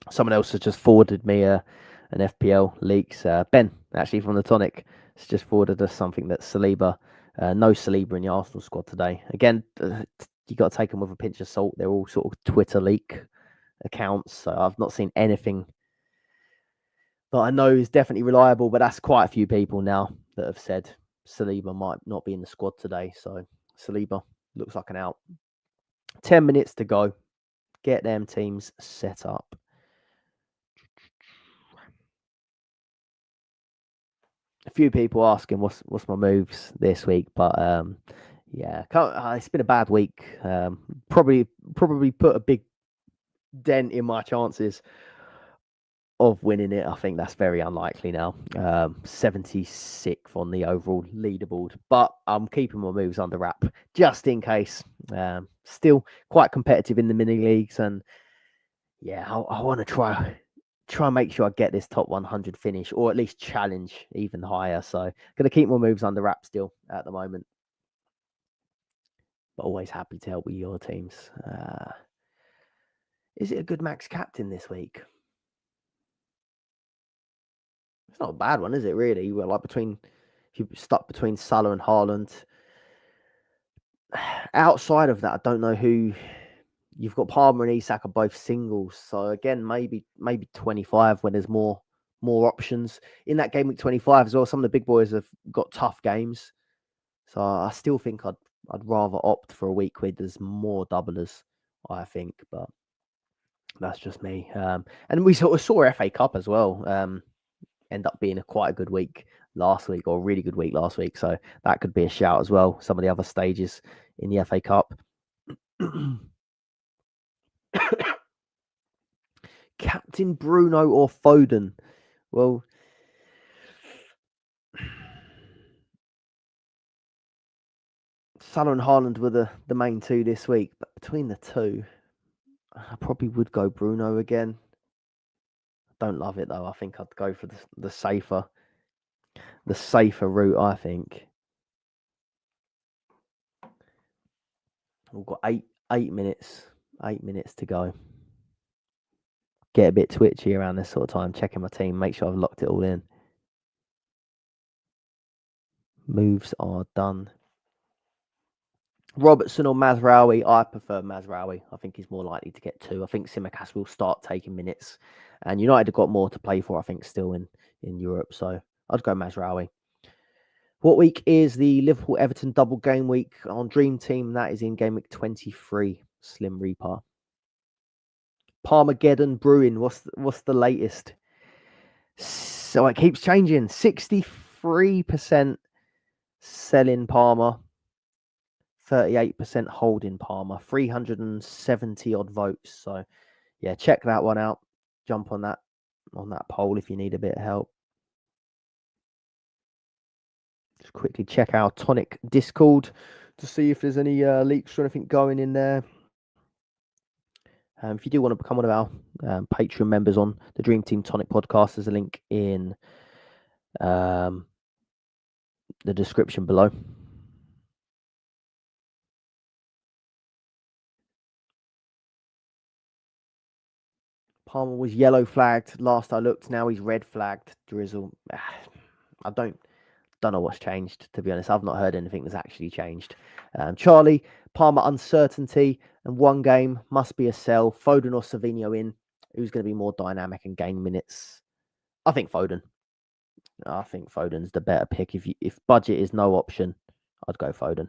Someone else has just forwarded me an FPL leaks. Ben, actually from the Tonic, It's just forwarded us something that Saliba, no Saliba in the Arsenal squad today. Again, you got to take them with a pinch of salt. They're all sort of Twitter leak accounts, so I've not seen anything that I know is definitely reliable. But that's quite a few people now that have said Saliba might not be in the squad today. So Saliba looks like an out. 10 minutes to go. Get them teams set up. A few people asking what's my moves this week, but yeah, it's been a bad week. Probably put a big dent in my chances of winning it. I think that's very unlikely now. 76th on the overall leaderboard, but I'm keeping my moves under wrap just in case. Still quite competitive in the mini leagues, and yeah, I want to try and make sure I get this top 100 finish, or at least challenge even higher. So going to keep my moves under wrap still at the moment, but always happy to help with your teams. Is it a good max captain this week? It's not a bad one, is it? Really, well, like if you stuck between Salah and Haaland. Outside of that, I don't know who. You've got Palmer and Isak are both singles, so again, maybe 25 when there's more options in that game week 25 as well. Some of the big boys have got tough games, so I still think I'd rather opt for a week where there's more doublers. I think, but that's just me. And we sort of saw FA Cup as well. End up being quite a good week last week, or a really good week last week, so that could be a shout as well. Some of the other stages in the FA Cup. Captain Bruno or Foden? Well, Salah and Haaland were the main two this week, but between the two, I probably would go Bruno again. I don't love it though. I think I'd go for the safer route. I think we've got eight minutes to go. Get a bit twitchy around this sort of time, checking my team, make sure I've locked it all in. Moves are done. Robertson or Mazraoui? I prefer Mazraoui. I think he's more likely to get two. I think Tsimikas will start taking minutes, and United have got more to play for, I think, still in Europe. So I'd go Mazraoui. What week is the Liverpool-Everton double game week on Dream Team? That is in game week 23. Slim Reaper. Parmageddon Brewing. What's the latest? So it keeps changing. 63% selling Parma. 38% holding Parma, 370 odd votes. So yeah, check that one out. Jump on that poll if you need a bit of help. Just quickly check our Tonic Discord to see if there's any leaks or anything going in there. If you do want to become one of our Patreon members on the Dream Team Tonic podcast, there's a link in the description below. Palmer was yellow flagged last I looked. Now he's red flagged. Drizzle. I don't know what's changed, to be honest. I've not heard anything that's actually changed. Charlie, Palmer uncertainty and one game must be a sell. Foden or Savinho in? Who's going to be more dynamic and gain minutes? I think Foden. I think Foden's the better pick. If budget is no option, I'd go Foden.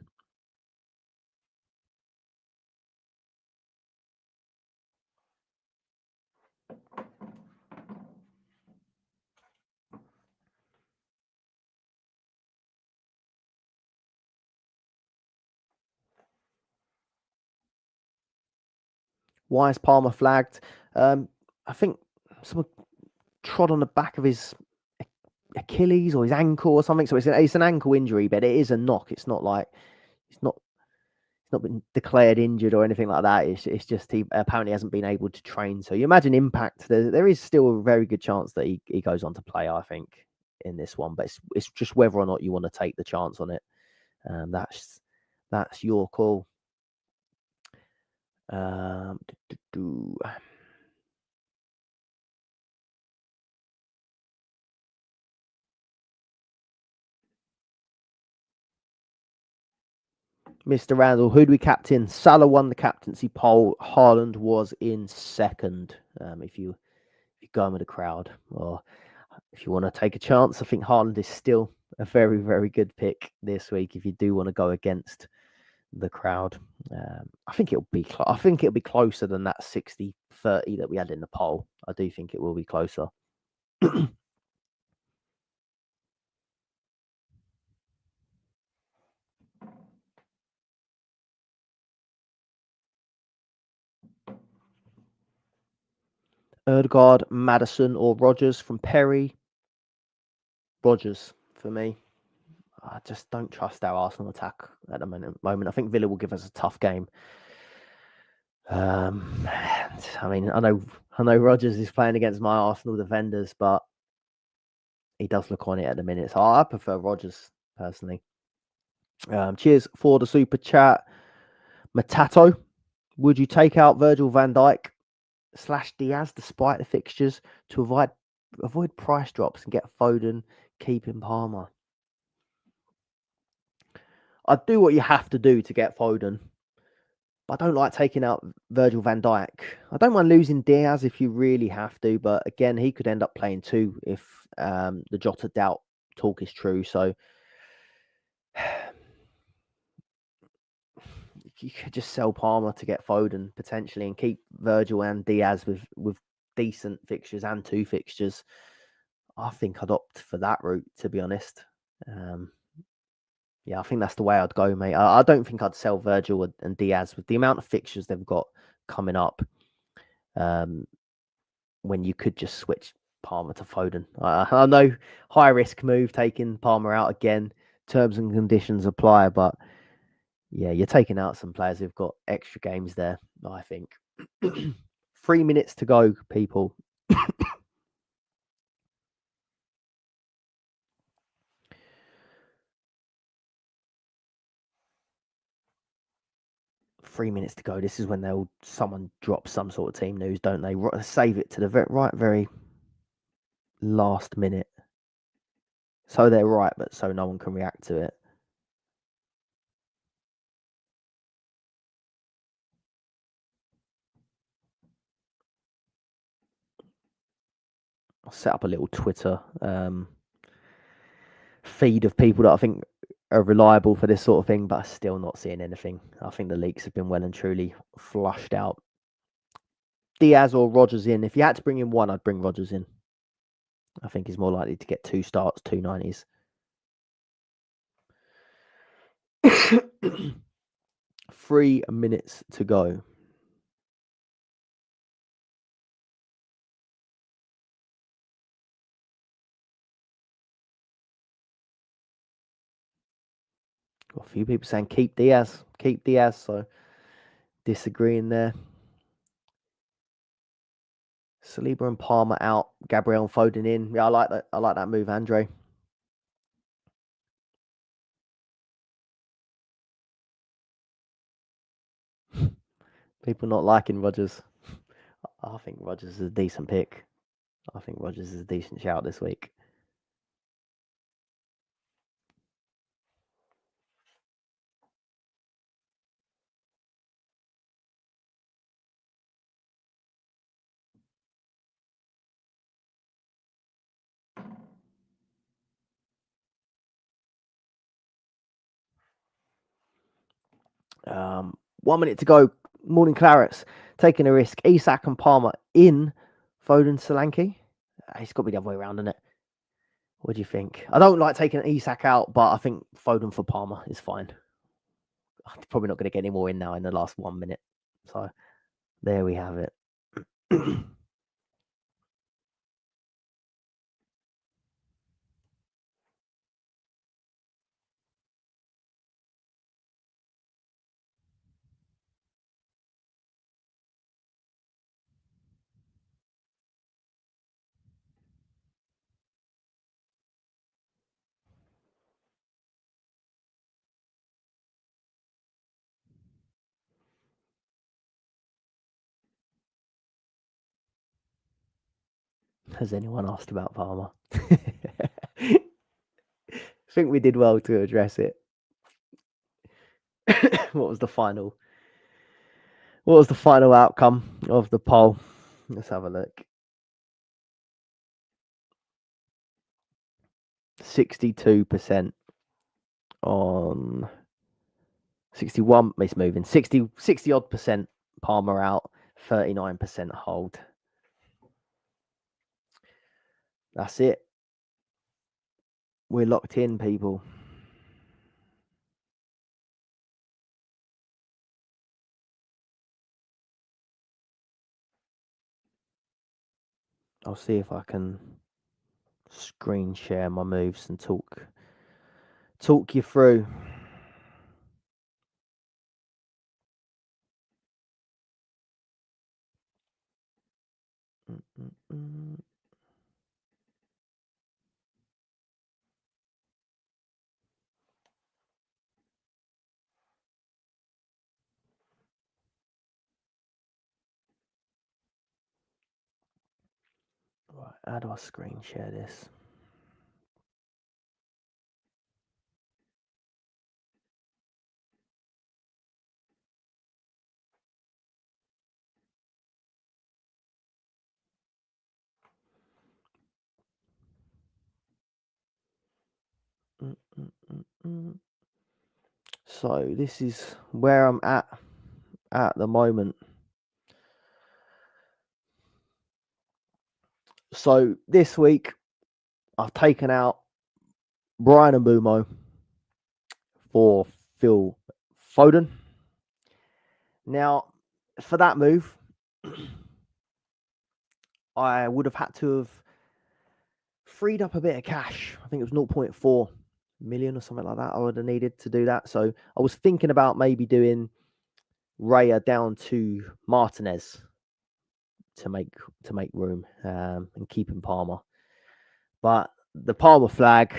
Why is Palmer flagged? I think someone trod on the back of his Achilles or his ankle or something. So it's an ankle injury, but it is a knock. It's not like it's not been declared injured or anything like that. It's just he apparently hasn't been able to train. So you imagine impact. There is still a very good chance that he goes on to play, I think, in this one. But it's just whether or not you want to take the chance on it. That's your call. Mr. Randall, who do we captain? Salah won the captaincy poll. Haaland was in second. If you go with the crowd, or if you want to take a chance, I think Haaland is still a very, very good pick this week. If you do want to go against the crowd, I think it'll be. I think it'll be closer than that 60-30 that we had in the poll. I do think it will be closer. Erdegaard, Madison, or Rogers from Perry. Rogers for me. I just don't trust our Arsenal attack at the moment. I think Villa will give us a tough game. I mean, I know Rogers is playing against my Arsenal defenders, but he does look on it at the minute. So I prefer Rogers personally. Cheers for the super chat. Matato, would you take out Virgil van Dijk / Diaz despite the fixtures to avoid price drops and get Foden, keeping Palmer? I'd do what you have to do to get Foden. I don't like taking out Virgil van Dijk. I don't mind losing Diaz if you really have to, but again, he could end up playing too if the Jota doubt talk is true. So you could just sell Palmer to get Foden potentially and keep Virgil and Diaz with decent fixtures and 2 fixtures. I think I'd opt for that route, to be honest. Yeah, I think that's the way I'd go, mate. I don't think I'd sell Virgil and Diaz with the amount of fixtures they've got coming up. When you could just switch Palmer to Foden. I know high risk move taking Palmer out again. Terms and conditions apply, but yeah, you're taking out some players who've got extra games there, I think. 3 minutes to go, people. 3 minutes to go. This is when someone drops some sort of team news, don't they? Save it to the very last minute. So they're right, but so no one can react to it. I'll set up a little Twitter feed of people that I think are reliable for this sort of thing, but I'm still not seeing anything. I think the leaks have been well and truly flushed out. Diaz or Rogers in. If you had to bring in one, I'd bring Rogers in. I think he's more likely to get 2 starts, 2 90s. 3 minutes to go. Got a few people saying keep Diaz, so disagreeing there. Saliba and Palmer out, Gabriel and Foden in. Yeah, I like that move, Andre. People not liking Rodgers. I think Rodgers is a decent pick. I think Rodgers is a decent shout this week. Um, 1 minute to go. Morning Clarets. Taking a risk. Isak and Palmer in. Foden, Solanke. It's got to be the other way around, isn't it? What do you think? I don't like taking Isak out, but I think Foden for Palmer is fine. I'm probably not going to get any more in now in the last 1 minute. So there we have it. Has anyone asked about Palmer? I think we did well to address it. What was the final? What was the final outcome of the poll? Let's have a look. 62% on 61. It's moving. 60 odd percent Palmer out. 39% hold. That's it. We're locked in, people. I'll see if I can screen share my moves and talk you through. Right, how do I screen share this? So this is where I'm at the moment. So this week I've taken out Brian and Mbumo for Phil Foden. Now, for that move, I would have had to have freed up a bit of cash. I think it was 0.4 million or something like that. I would have needed to do that. So I was thinking about maybe doing Raya down to Martinez to make room and keeping Palmer. But the Palmer flag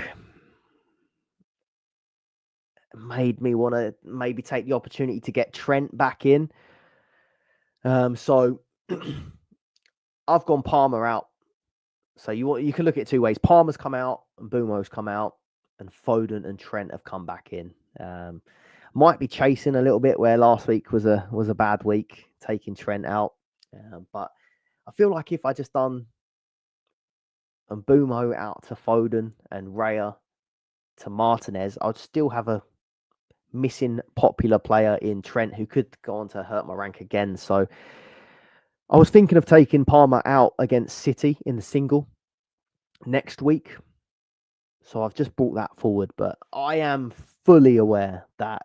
made me want to maybe take the opportunity to get Trent back in. So I've gone Palmer out. So you can look at it two ways. Palmer's come out and Mbumo's come out, and Foden and Trent have come back in. Might be chasing a little bit where last week was a bad week, taking Trent out. But I feel like if I just done Mbumo out to Foden and Raya to Martinez, I'd still have a missing popular player in Trent who could go on to hurt my rank again. So I was thinking of taking Palmer out against City in the single next week. So I've just brought that forward, but I am fully aware that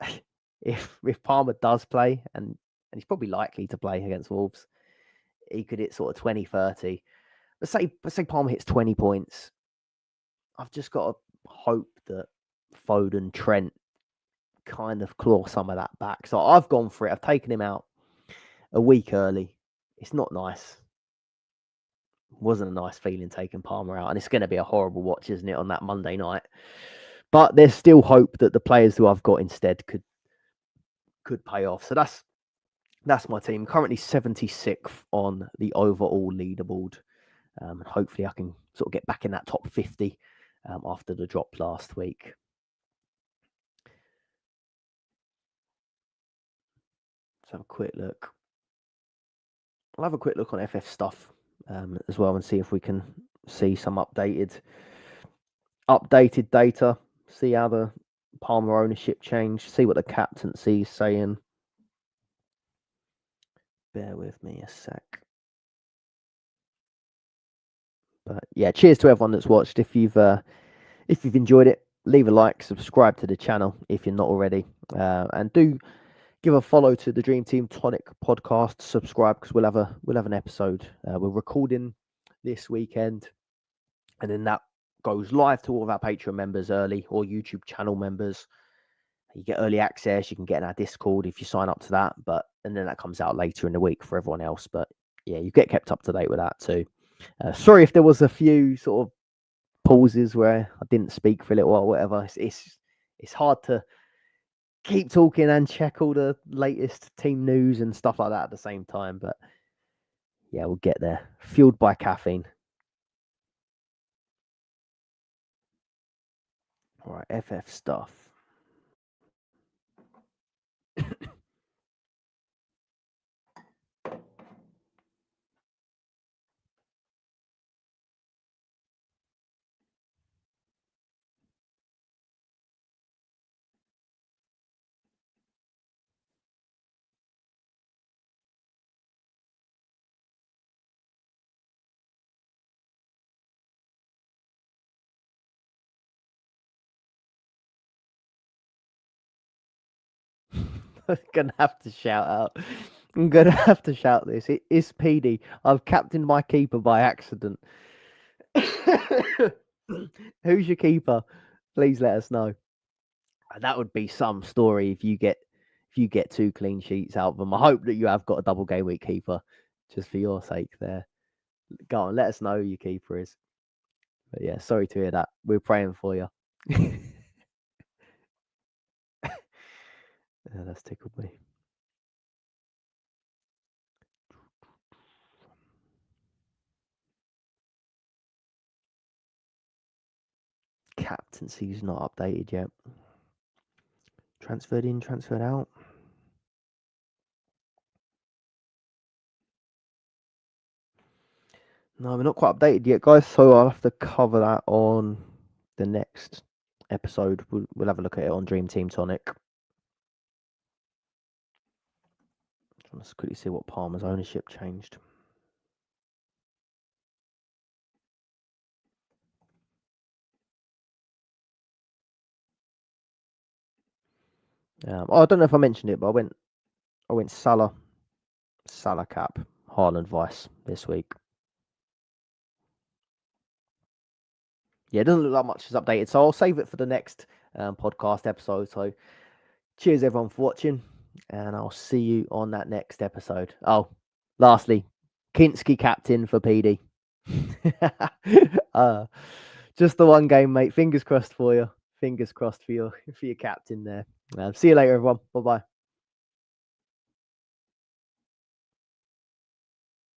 if Palmer does play, and he's probably likely to play against Wolves, he could hit sort of 20, 30. Let's say Palmer hits 20 points. I've just got to hope that Foden, Trent kind of claw some of that back. So I've gone for it. I've taken him out a week early. It's not nice. Wasn't a nice feeling taking Palmer out, and it's going to be a horrible watch, isn't it, on that Monday night? But there's still hope that the players who I've got instead could pay off. So that's my team. Currently 76th on the overall leaderboard. Hopefully I can sort of get back in that top 50 after the drop last week. Let's have a quick look. I'll have a quick look on FF stuff as well and see if we can see some updated data. See how the Palmer ownership changed. See what the captaincy is saying. Bear with me a sec. But yeah, cheers to everyone that's watched. If you've enjoyed it, leave a like, subscribe to the channel if you're not already, and do give a follow to the Dream Team Tonic podcast. Subscribe because we'll have an episode. We're recording this weekend, and then that goes live to all of our Patreon members early, or YouTube channel members. You get early access. You can get in our Discord if you sign up to that. And then that comes out later in the week for everyone else. But yeah, you get kept up to date with that too. Sorry if there was a few sort of pauses where I didn't speak for a little while, whatever. It's hard to keep talking and check all the latest team news and stuff like that at the same time. But yeah, we'll get there. Fueled by caffeine. All right, FF stuff. I'm gonna have to shout out. I'm gonna have to shout this. It is PD. I've captained my keeper by accident. Who's your keeper? Please let us know. That would be some story if you get 2 clean sheets out of them. I hope that you have got a double game week keeper, just for your sake. There, go on, let us know who your keeper is. But yeah, sorry to hear that. We're praying for you. Yeah, that's tickled me. Captaincy's not updated yet. Transferred in, transferred out. No, we're not quite updated yet, guys. So I'll have to cover that on the next episode. We'll have a look at it on Dream Team Tonic. Let's quickly see what Palmer's ownership changed. I don't know if I mentioned it, but I went Salah cap, Haaland Vice this week. Yeah, it doesn't look like much is updated, so I'll save it for the next podcast episode. So cheers everyone for watching, and I'll see you on that next episode. Oh, lastly, Kinski captain for PD. Just the one game, mate. Fingers crossed for you. Fingers crossed for your captain there. See you later, everyone. Bye bye.